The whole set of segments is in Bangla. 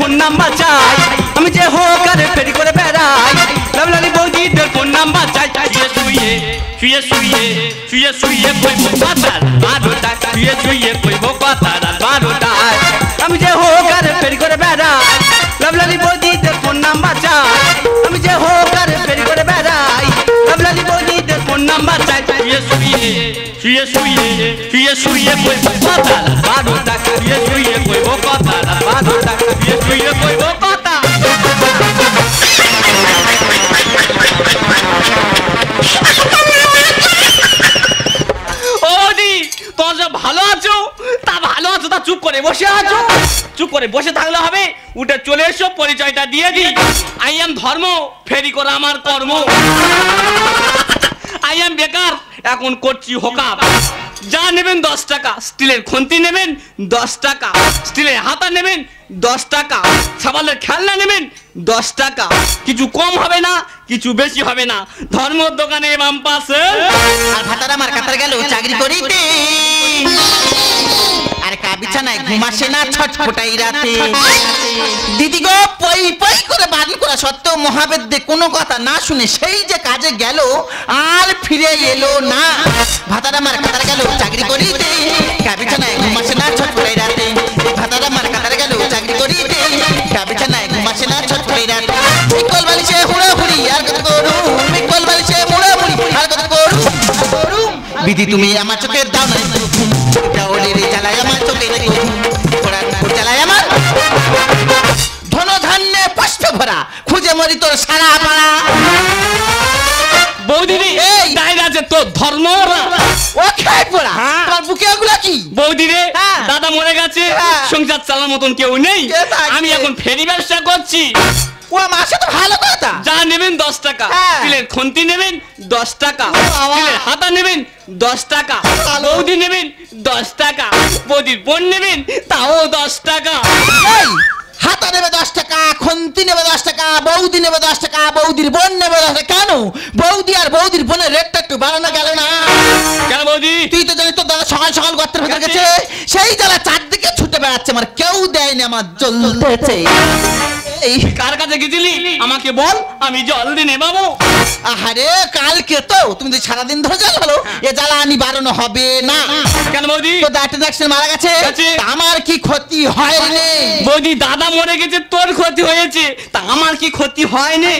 ফোন নাম্বার চাই আমি যে হোক আর ফেরি করে বেড়াই লাভলালি বৌদিদের ফোন নাম্বার চাই শুয়ে শুয়ে শুয়ে শুয়ে শুয়ে কইব কথার 12টায় শুয়ে শুয়ে কইব কথার 12টায় আমি যে হোক আর ফেরি করে বেড়াই লাভলালি বৌদিদের ফোন নাম্বার চাই আমি যে হোক আর ফেরি করে বেড়াই লাভলালি বৌদিদের ফোন নাম্বার চাই শুয়ে শুয়ে শুয়ে শুয়ে শুয়ে শুয়ে কইব কথার 12টায় শুয়ে শুয়ে কইব কথার 12টায় শুয়ে শুয়ে কইব কথা ভালো আছো তা ভালো আছো তা চুপ করে বসে আছো চুপ করে বসে থাকলে হবে উঠে চলে এসো পরিচয়টা দিয়ে দিই আই এম ধর্ম ফেরি করা আমার কর্ম আই এম বেকার এখন করছি হোকাপ যা নেবেন 10 টাকা স্টিলের খুন্তি নেবেন 10 টাকা স্টিলের হাতা নেবেন 10 টাকা সাবালের খেলনা নেবেন 10 টাকা কিছু কম হবে না কিছু বেশি হবে না ধর্মর দোকানে বাম পাশে আর ভাতার আমার কাতার গেল চাকরি করিতে আর কা বিছানায় ঘুমাসে না ছটফটাই রাতে দিদি গো পই পই করে বাড়ি করা সত্ত্বেও মহাবেদ্যে কোনো কথা না শুনে সেই যে কাজে গেল আর ফিরে এলো না ভাতার আমার কাতার গেল চাকরি করিতে কা বিছানায় ঘুমাসে না ছটফটাই রাতে ভাতার আমার কাতার গেল চাকরি করিতে কা বিছানায় ঘুমাসে না ছটফটাই রাতে মিকল বালিশে হুড়াহুড়ি আর কত করু মিকল বালিশে হুড়াহুড়ি আর কত করু বিধি তুমি আমার চোখে দাও না ডাওলে রে জ্বালায় আমার চোখে ঘোড়া জ্বালায় আমার ধন ধান্যে পুষ্প ভরা খুঁজে মরি তোর সারা পাড়া বৌদিদি এই ডাইর আছে তোর ধর্ম ও খাই পড়া তোমার বুকে ওগুলা কি বৌদিরে দাদা মরে গেছে সংসার চালার মতন কেউ নেই আমি এখন ফেরি ব্যবসা করছি ও মাসে তো ভালো কথা যা নেবেন 10 টাকা স্টিলের খুন্তি নেবেন 10 টাকা স্টিলের হাতা নেবেন 10 টাকা বৌদি নেবেন 10 টাকা বৌদির বোন নেবেন তাও 10 টাকা হাতা নেবে 10 টাকা খুন্তি নেবে 10 টাকা বৌদি নেবে 10 টাকা বৌদির বোন নেবে 10 টাকা কেন বৌদি আর বৌদির বোনের রেটটা একটু বাড়ানো গেল না কেন বৌদি তুই তো জানিস তো দাদা সকাল সকাল গর্তের ভেতর গেছে সেই জ্বালা চারদিকে ছুটে বেড়াচ্ছে আমার কেউ দেয়নি আমার জ্বলতেছে এই কার কাছে গেছিলি আমাকে বল আমি জলদি নেবাবো আহারে কালকে তো তুমি তো সারাদিন ধরে জল হলো এ জ্বালা আনি বাড়ানো হবে না কেন বৌদি তো দাঁতের অ্যাক্সিডেন্ট মারা গেছে আমার কি ক্ষতি হয়নি বৌদি দাদা মরে গেছে তোর ক্ষতি হয়েছে তা আমার কি ক্ষতি হয়নি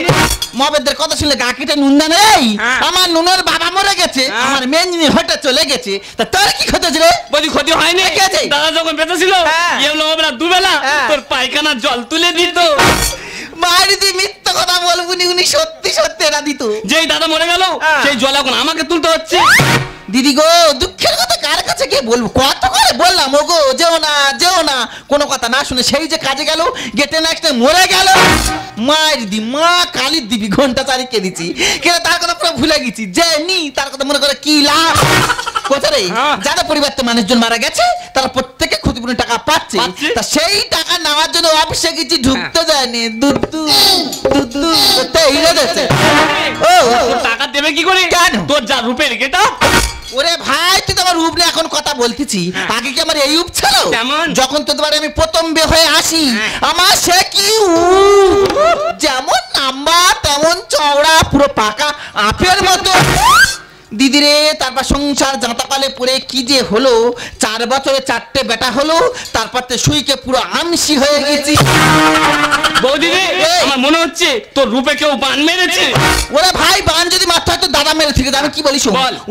মবেদের কথা শুনলে গা কেটে নুন দেন এই আমার নুনের বাবা মরে গেছে আমার মেনজিনি হটে চলে গেছে তা তোর কি ক্ষতি হয়েছে রে বৌদি ক্ষতি হয়নি দাদা যখন বেঁচে ছিল এগুলো বেলা দুবেলা তোর পায়খানা জল তুলে দিত মারিদি মিথ্যা কথা বলবুনি উনি সত্যি সত্যি এরা দিত যেই দাদা মরে গেল সেই জল এখন আমাকে তুলতে হচ্ছে দিদি গো দুঃখের কথা কার কাছে গিয়ে বলবো কত করে বললাম ও গো যেও না কোনো কথা না শুনে সেই যে কাজে গেল গেটে নেক্সট মরে গেল মারিদি মা কালীর দিবি ঘন্টা চারিকে দিছি কেন তার কথা পুরো ভুলে গেছি যে নি তার কথা মনে করে কি লাভ কোথা রে যারা পরিবারতে মানুষজন মারা গেছে তারা প্রত্যেকে ক্ষতিপূরণ টাকা পাচ্ছে তা সেই টাকা নেওয়ার জন্য অফিসে গেছি ঢুকতে যায়নি দুদু ও টাকা দেবে কি করে কেন তোর যা রূপের গেটা ওরে ভাই তুই তো আমার রূপ নিয়ে এখন কথা বলতেছি আগে কি আমার এই রূপ ছিল যখন তোদের আমি প্রথম বে হয়ে আসি আমার সে কি যেমন নাম্বা তেমন চওড়া পুরো পাকা আপের মতো দিদিরে তারপর সংসার জাঁতাপালে পড়ে কি যে হলো 4 বছরে 4টে বেটা হলো তারপর তো সুইকে পুরো আমসি হয়ে গেছি বৌদি রে আমার মনে হচ্ছে তোর রূপে কেউ বান মেরেছে ওরে ভাই বান যদি মারতে হয় তো দাদা মেরে ঠিক আছে আমি কি বলিস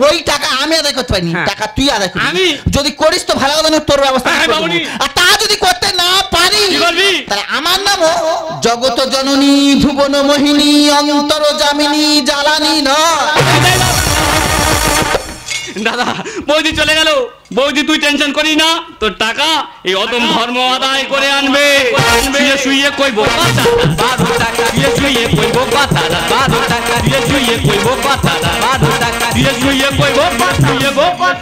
ওই টাকা আমি আদায় করতে পারিনি টাকা তুই আদায় করবি আমি যদি করিস তো ভালো কথা তোর ব্যবস্থা আর তা যদি করতে না পারি তাহলে আমার নাম জগত জননী ভুবন মোহিনী অন্তর জামিনী জ্বালানি নয় দাদা বৌদি চলে গেল বৌদি তুই টেনশন করি না তোর টাকা এই অদম ধর্ম আদায় করে আনবে শুয়ে শুয়ে কইবো কথা 12 টাকা শুয়ে কইবো কথা 12 টাকা শুয়ে কইবো কথা 12 টাকা শুয়ে কইবো কথা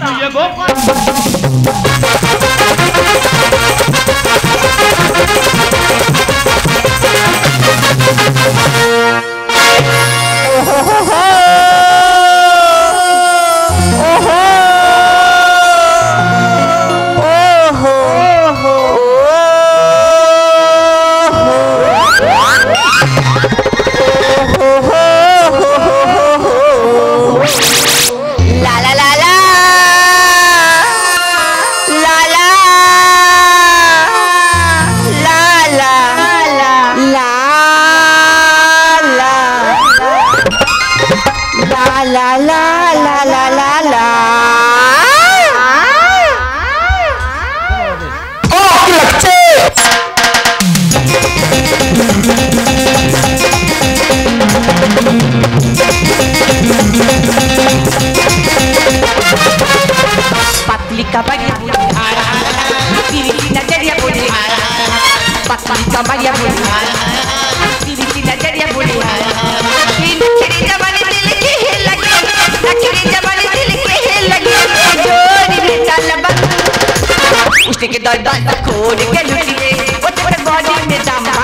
दरवाजा खोल के लुटिए वो तेरे बॉडी में दमा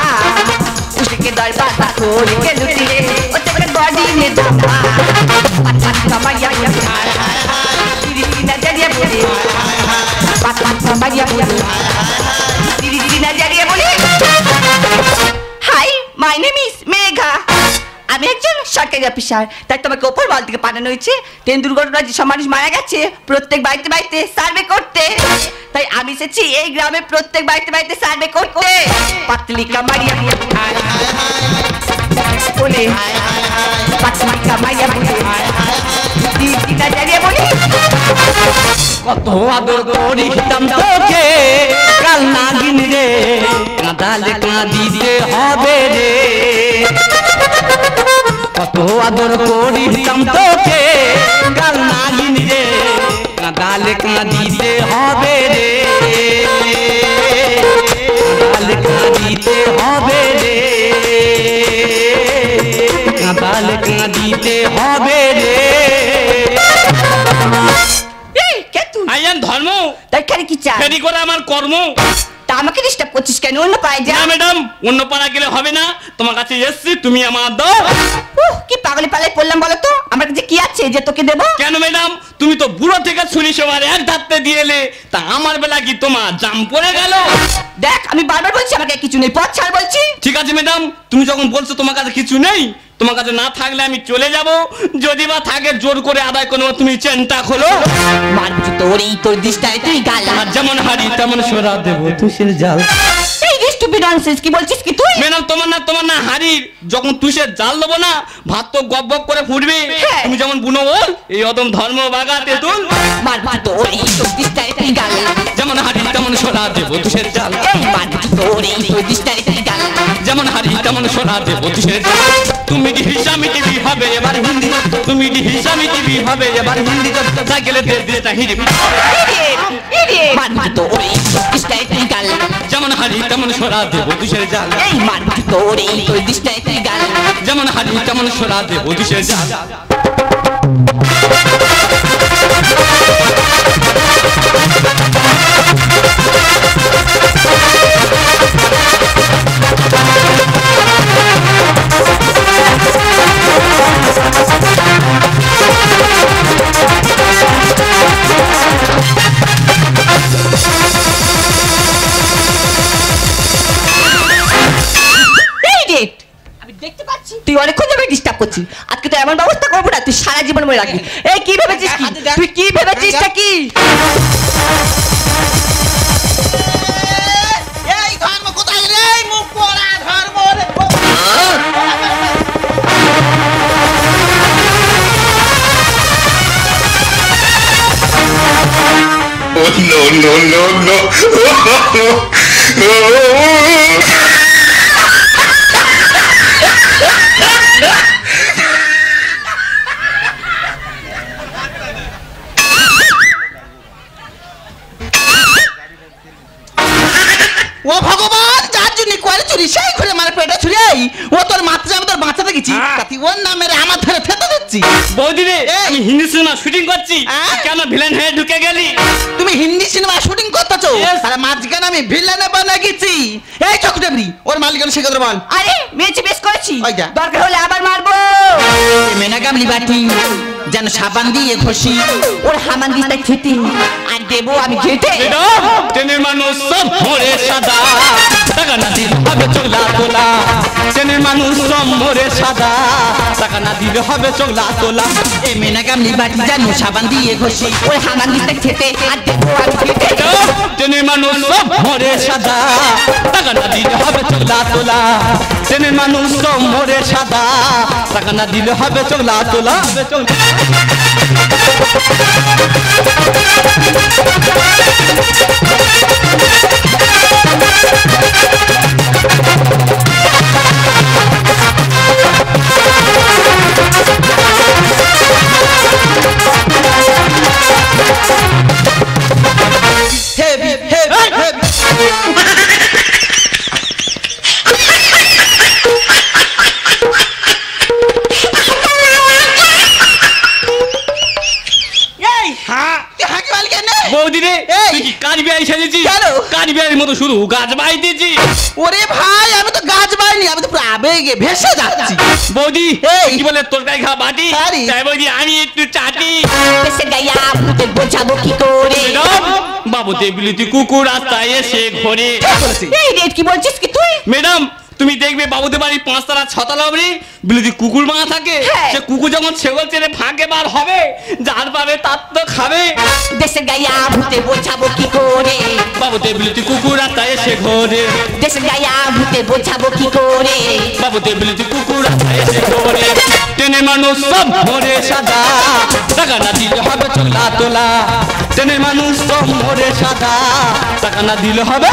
उसके दरवाजा खोल के लुटिए वो तेरे बॉडी में दमा पत्थर समया तेरी नजरिया बोले पत्थर समया बोले तेरी नजरिया बोले hi my name is Megha আমি একজন সরকারি অফিসার তাই তোমাকে ওপর বল থেকে পাঠানো হয়েছে ট্রেন দুর্ঘটনায় যেসব মানুষ মারা গেছে প্রত্যেক বাড়িতে বাড়িতে সার্ভে করতে তাই আমি এসেছি এই গ্রামে প্রত্যেক বাড়িতে বাড়িতে সার্ভে করতে পাতলি কামারিয়া বলে পাতলি কামারিয়া বলে দিদি নাজারিয়া বলে কত আদর করিতাম তোকে কাল নাগিন রে কাঁদালে কাঁদিতে হবে রে কত আদর করিতাম তোকে কাল নাগিন রে কাঁদালে কাঁদিতে হবে রে কাঁদালে কাঁদিতে হবে রে কাঁদালে কাঁদিতে হবে রে এই কে তুই আইয়ান ধর্ম তাই কেন কি চাই ফেরি করে আমার কর্ম তা আমাকে ডিস্টার্ব করছিস কেন অন্য পায়ে যা না ম্যাডাম অন্য পাড়া গেলে হবে না তোমার কাছে এসছি তুমি আমার দাও কি পাগলে পালাই পড়লাম বলো তো আমার কাছে কি আছে যে তোকে দেবো কেন ম্যাডাম তুমি তো বুড়ো থেকে ছুরি সবার এক ধারতে দিয়েলে তা আমার বেলা কি তোমার জাম পড়ে গেল দেখ আমি বারবার বলছি আমাকে কিছু নেই পথ ছাড় বলছি ঠিক আছে ম্যাডাম তুমি যখন বলছো তোমার কাছে কিছু নেই তোমার কাছে না থাকলে আমি চলে যাব যদি বা থাকে জোর করে আদায় করবো তুমি চেনটা খোলো মারবি তোর এই তোর দিশটায় তুই গালা আর যেমন হারি তেমন সোরা দেবো তুষের জাল এই স্টুপিড ননসেন্স কি বলছিস কি তুই ম্যাডাম তোমার না হারির যখন তুষের জাল দেবো না ভাত তো গপ গপ করে ফুটবে হ্যাঁ। তুমি যেমন বুনো বল এই অদম ধর্ম বাগা তেতুল মারবি তোর এই তোর দিশটায় তুই গালা যেমন হারি তেমন সোনা দেবো তুষের জাল এই মারবি তোর এই তোর দিশটায় তুই গালা যেমন হারি তেমন সোনা দেবো তুষের জাল তুমি কি হিসামি টিভি হবে এবার হিন্দি তুমি কি হিসামি টিভি হবে এবার হিন্দি সাইকেলে দেটা হিরি মারবি তোর এই তোর দিশটায় তুই গালা যেমন হারি তেমন সোনা দেবো তুষের জাল এই মারবি তোর এই তোর দিশটায় তুই গালা যেমন হারি তেমন সোনা দেবো তুষের জাল আমি দেখতে পাচ্ছি তুই অনেকক্ষণ ধরে ডিস্টার্ব করছিস আজকে তো এমন ব্যবস্থা করবো না তুই সারা জীবন মনে রাখবি এই কি ভেবেছিস কি তুই কি ভেবেছিস কি এই ধর্ম কোথায় রে মুখ পোড়া ধর্ম রে Oh, no. ও ভগবান যার জন্য করে চুরি সেই ঘুরে মারে পেটে ছুরি ও তোর মাত্রা আমি তোর বাঁচাতে গেছি তাতে ওর নাম মেরে আমার ধরে ফেতে দিচ্ছি বৌদি রে আমি হিন্দি সিনেমা শুটিং করছি হ্যাঁ? কেন ভিলেন হয়ে ঢুকে গেলি তুমি হিন্দি সিনেমা শুটিং করতেছো Yes. আর মাঝখানে আমি ভিলেনে বানা গেছি এই চকটেবরি ওর মালিকের সে কথা বল আরে মেয়েছি বেশ করেছি ওই যা। দরকার হলে আবার মারবো মেনা গামলি বাটি যেন সাবান দিয়ে ঘষি ওর হামান দিতে খেতে আর দেবো আমি খেতে ম্যাডাম ট্রেনের মানুষ সব মরে সাদা টাকা না দিলে হবে চোখলা তোলা ট্রেনের মানুষ সব মরে সাদা টাকা না দিলে হবে চোখলা তোলা এই মেনা গামলি বাটি যেন সাবান দিয়ে ঘষি ওর হামান দিতে খেতে আর দেবো আমি খেতে ট্রেনের মানুষ সব মরে সাদা টাকা না দিলে হবে চোখলা তোলা ট্রেনের মানুষ সব মরে সাদা টাকা না দিলে হবে চোখলা তোলা হেভি হেভি হেভি হ্যাঁ তুই হাঁকি মাল কেন বৌদি রে এই! তুই কি কাজ বিয়াই সেজেছিস কেন? কাজ রাজবিহারীর মতো শুধু গাছ বাইতেছি। ওরে ভাই আমি তো গাছ বাইনি, আমি তো পুরো আবেগে ভেসে যাচ্ছি। বৌদি এই। কি বলে তরকারি খাওয়া বাটি, আরে। তাই বৌদি আমি একটু চাটি। দেশের গায়া ভূতে বোঝাবো কি করে? ম্যাডাম, বাবুতে বিলিতি কুকুর রাস্তায় এসে ঘোরে। এই রেট কি বলছিস কি তুই? ম্যাডাম তুমি দেখবে বাবুদের বাড়ি 5 তলা 6 তলা অবধি বিলিতি কুকুর বাঁধা থাকে। হ্যাঁ। সে কুকুর যখন ছেগল চেড়ে ফাঁকে বার হবে, যার পাবে তার তো খাবে। দেশের গায়া ভূতে বোঝাবো কি করে? বাবুতে বিলিতি কুকুর রাস্তায় এসে ঘোরে। দেশের গায়া ভূতে বোঝাবো কি করে? বাবুতে বিলিতি কুকুর রাস্তায় এসে ঘোরে। টেনে মানুষ সব মরে সাদা, টাকা না দিলে হবে চোলা তোলা। টেনে মানুষ সব মরে সাদা, টাকা না দিলে হবে।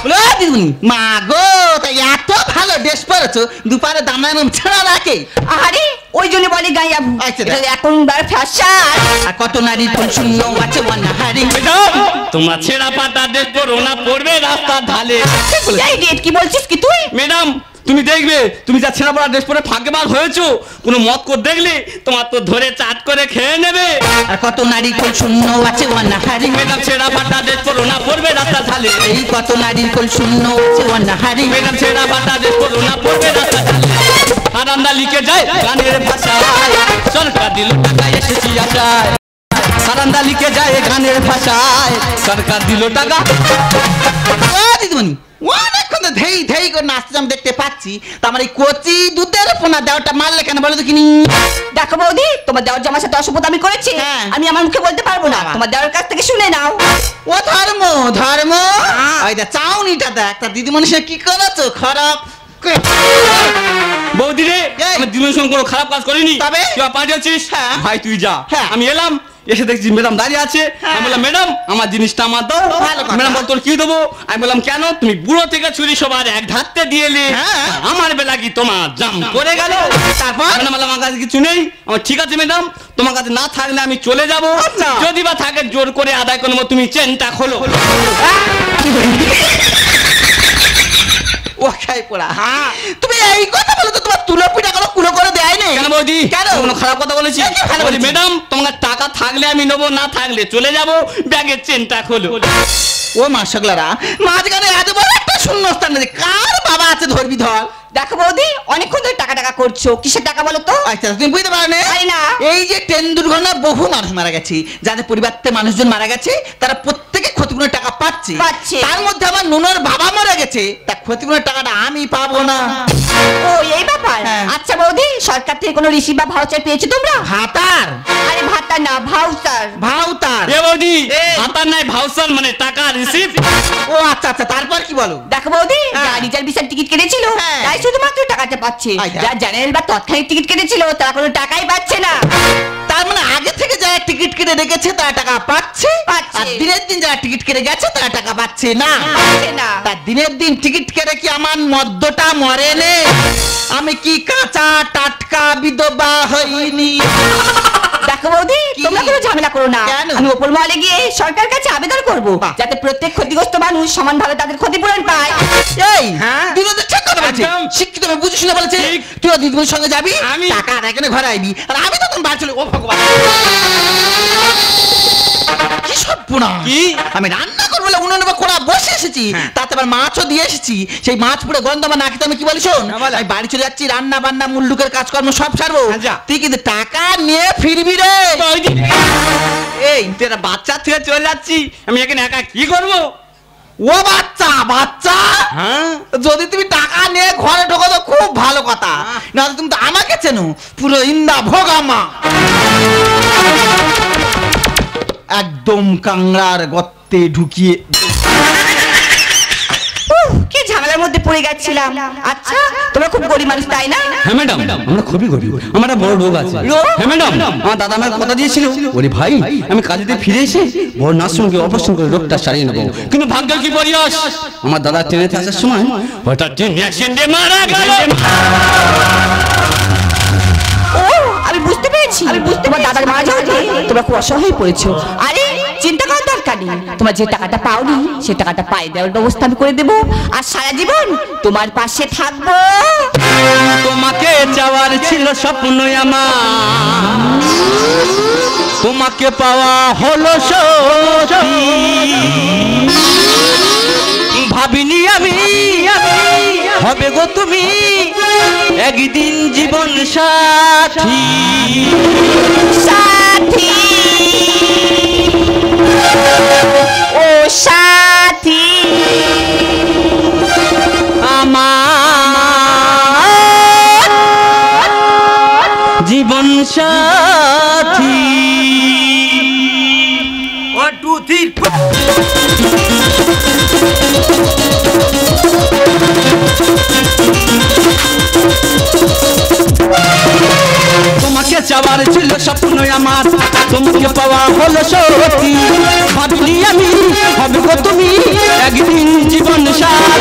বলো, দিদিমণি মা গো তা এত ভালো ড্রেস পরেছো, দুপারে দামনা ছেড়া রাখে। আরে ওই জন্য বলে গায়া ভূত। আচ্ছা, এটা এখনকার ফ্যাশন। আর কত নারীর ফুল শূন্য আছে অনাহারি। ম্যাডাম তোমরা ছেঁড়া পাতা ড্রেস পরো না, পড়বে রাস্তার ঢালে। এই রেট কি বলছিস কি তুই? ম্যাডাম তুমি দেখবে তুমি যা ছেঁড়া পড়া ড্রেস পরে ফাঁকে বার হয়েছো, কোনো মত করে দেখলে তোমার তো ধরে চাট করে খেয়ে নেবে। আর কত নারীর ফুল শূন্য আছে অনাহারি। ম্যাডাম ছেঁড়া পাতা ড্রেস পরো না, পড়বে রাস্তার ঢালে। এই কত নারীর ফুল শূন্য আছে অনাহারি। ম্যাডাম ছেঁড়া পাতা ড্রেস পরো না, পড়বে রাস্তার ঢালে। হারান্দা লিখে যায় গানের ভাষায়, সরকার দিল টাকা এসেছি আশায়। হারান্দা লিখে যায় গানের ভাষায়, সরকার দিল টাকা। ও দিদিমণি অনেকক্ষণ তো ধেই ধেই করে নাচতে আমি দেখতে পাচ্ছি, তা আমার এই কচি দুধের পোনা দেওয়াটা মারলে কেন বলো তো কিনি? দেখো বৌদি, তোমার দেওয়ার জামার সাথে অসভ্যত আমি করেছি। হ্যাঁ। আমি আমার মুখে বলতে পারবো না, তোমার দেওয়ার কাছ থেকে শুনে নাও। ও ধর্ম ধর্ম ওই দা চাউনিটা দেখ তা দিদিমণি সে কি করেছো খারাপ। বৌদি রে এই। আমি দিনের সঙ্গে কোনো খারাপ কাজ করিনি। তবে? তুই পাঠিয়েছিস হ্যাঁ। ভাই তুই যা। হ্যাঁ। আমি এলাম, এসে দেখছি ম্যাডাম দাঁড়িয়ে আছে। আমি বললাম ম্যাডাম আমার জিনিসটা আমার দাও। ভালো কথা। ম্যাডাম বল তোর কি দেবো? আমি বললাম কেন তুমি বুড়ো থেকে চুরি সবার এক ধারতে দিয়ে এলে, হ্যাঁ। আমার বেলা কি তোমার জাম করে গেল? তারপর? ম্যাডাম বললাম আমার কাছে কিছু নেই। আমার ঠিক আছে ম্যাডাম, তোমার কাছে না থাকলে আমি চলে যাব। আচ্ছা। যদি বা থাকে জোর করে আদায় করবো, তুমি চেনটা খোলো। ও খাই পড়া হ্যাঁ তুমি এই কথা বলো তো তোমার তুলো পিঠা কোনো কুলো করে দেয় না কেন বৌদি? কেন? কোনো খারাপ কথা বলেছি? কি ভালো বলি বলেছি? ম্যাডাম তোমার টাকা থাকলে আমি নেবো, না থাকলে চলে যাব। ব্যাগের চেনটা খোলো। ও মাসগলারা মাঝখানে এত বড় একটা শূন্যস্থান নেই, কার বাবা আছে ধরবি ধর। দেখো বৌদি, অনেকক্ষণ ধরে টাকা টাকা করছো, কিসের টাকা বলো তো? আচ্ছা তুমি বুঝতে পারো না? পারি না। এই যে ট্রেন দুর্ঘটনায় বহু মানুষ মারা গেছে, যাদের পরিবারতে মানুষজন মারা গেছে তারা প্রত্যেকে ক্ষতিপূরণের টাকা পাচ্ছে। তার মধ্যে আমার নুনোর বাবা মারা গেছে, তা ক্ষতিপূরণের টাকাটা আমি পাবো না। ও এই ব্যাপার। হ্যাঁ। আচ্ছা বৌদি, সরকার থেকে কোনো রিসিভ বা ভাউচার পেয়েছো তোমরা? ভাতার আরে ভাতা না, ভাউচার। ভাউতার এ বৌদি এই। হাতার নাই ভাউসার মানে টাকা রিসিভ। ও আচ্ছা আচ্ছা তারপর কি বলো? দেখো বৌদি, হ্যাঁ। যারা রিজার্ভেশন টিকিট কেটেছিল হ্যাঁ। তাই শুধুমাত্র টাকাটা পাচ্ছে। আচ্ছা। যারা জেনারেল বা তৎক্ষণিক টিকিট কেটেছিল তারা কোনো টাকাই পাচ্ছে না। তার মানে আগে থেকে যারা টিকিট কেটে রেখেছে তারা টাকা পাচ্ছে, পাচ্ছে। আর দিনের দিন যারা টিকিট কেটে গেছে তারা টাকা পাচ্ছে না। পাচ্ছে না। তার দিনের দিন টিকিট কেটে কি আমার মদ্যটা মরে নে? আমি কি কাঁচা টাটকা বিধবা হইনি? দেখো বৌদি, কি? তোমরা কোনো ঝামেলা করো না। কেন? আমি ওপর মহলে গিয়ে সরকার কাছে আবেদন করব বাহ। যাতে প্রত্যেক ক্ষতিগ্রস্ত মানুষ সমানভাবে তাদের ক্ষতিপূরণ পায়। এই হ্যাঁ? তুই তো ঠিক কথা বলছিস, একদম। শিক্ষিত আমি বুঝে শুনে বলেছি। ঠিক। তুই দিদির সঙ্গে যাবি, আমি- টাকা এখানে ঘরে আইবি, আর আমি তখন বাড়ি চলে। ও ভগবান কি সর্বনাশ! কি? আমি রান্না করবো বলে উনুনে বা কোড়া বসে এসেছি, হ্যাঁ। তাতে আবার মাছও দিয়ে এসেছি। সেই মাছ পুরো গন্ধ আমার নাকিতে। আমি কি বলি শোন, হ্যাঁ, বলো। আমি বাড়ি চলে যাচ্ছি, রান্না বান্না মুল্লুকের কাজকর্ম সব ছাড়বো। আচ্ছা। তুই কিন্তু টাকা নিয়ে ফিরবি রে। বৌদি এই তুই একটা বাচ্চা থেকে চলে যাচ্ছি, আমি এখানে একা কি করবো? ও বাচ্চা বাচ্চা, হ্যাঁ যদি তুমি টাকা নিয়ে ঘরে ঢোকো তো খুব ভালো কথা, না তুমি তো আমাকে চেনো, পুরো ইন্দা ভোগামা, একদম কাংড়ার গর্তে ঢুকিয়ে। কি ঝামেলার মধ্যে পড়ে গেছিলাম। আচ্ছা, তোমরা খুব গরিব মানুষ তাই না? হ্যাঁ ম্যাডাম আমরা খুবই গরিব, আমার একটা বড় রোগ আছে। হ্যাঁ ম্যাডাম আমার দাদা আমার কথা দিয়েছিল, ওরে ভাই আমি কাজেতে ফিরে এসে বড় নার্সিংকে অপারেশন করে রোগটা সারিয়ে নেবো। কিন্তু ভাগ্য কি পরিহাস, আমার দাদা ট্রেনেতে আসার সময় হঠাৎ ট্রেন অ্যাক্সিডেন্টে মারা গেল। ও আমি বুঝতে পেরেছি, তোমার দাদার মারা যাওয়াতে তোমরা খুব অসহায় পড়েছো। আরে চিন্তা করার দরকার নেই, তোমার যে টাকাটা পাওনি সে টাকাটা পাই দেওয়ার ব্যবস্থা আমি করে দেবো, আর সারা জীবন তোমার পাশে থাকবো। তোমাকে চাওয়ার ছিল স্বপ্ন আমার, তোমাকে পাওয়া হলো সত্যি ভাবিনি আমি হবে গো তুমি একদিন জীবন সাথী সাথী ও সাথী আমার জীবন সাথী 1 2 3 তোমাকে চাওয়ার ছিল স্বপ্ন আমার তোমাকে পাওয়া হলো সত্যি ভাবিনি আমি হবে গো তুমি একদিন জীবন সাথী